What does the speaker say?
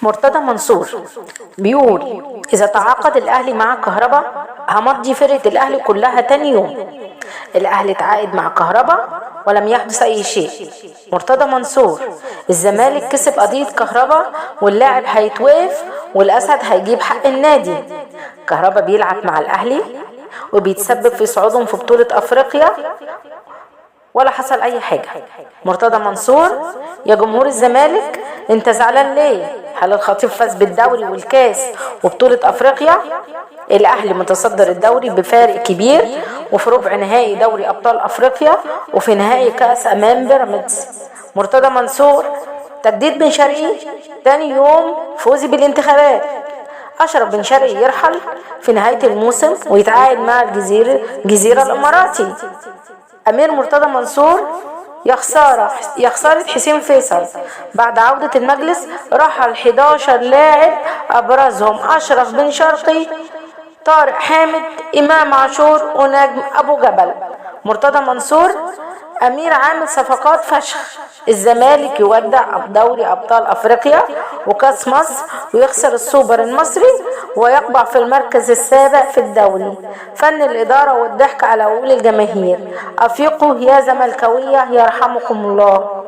مرتضى منصور بيقول إذا تعاقد الأهلي مع كهرباء همضي فرقة الأهلي كلها تاني يوم. الأهلي تعاقد مع كهرباء ولم يحدث أي شيء. مرتضى منصور الزمالك كسب قضية كهرباء واللاعب هيتوقف والأسد هيجيب حق النادي. كهرباء بيلعب مع الأهلي وبيتسبب في صعودهم في بطولة أفريقيا ولا حصل أي حاجة. مرتضى منصور يا جمهور الزمالك انت زعلان ليه؟ هل الخطيب فاز بالدوري والكاس وبطولة أفريقيا؟ الأهلي متصدر الدوري بفارق كبير وفي ربع نهائي دوري أبطال أفريقيا وفي نهائي كأس أمام بيراميدز. مرتضى منصور تجديد بن شرقي تاني يوم فوزي بالانتخابات. أشرف بن شرقي يرحل في نهاية الموسم ويتعاقد مع الجزيرة الإماراتي. أمير مرتضى منصور يا خسارة حسين فيصل بعد عودة المجلس رحل 11 لاعب أبرزهم أشرف بن شرقي، طارق حامد، إمام عاشور ونجم أبو جبل. مرتضى منصور أمير عامل صفقات فشخ. الزمالك يودع دوري أبطال أفريقيا وكاس مصر ويخسر السوبر المصري ويقبع في المركز السابع في الدوري. فن الإدارة والضحك على عقول الجماهير. أفيقوا يا زملكاوية يرحمكم الله.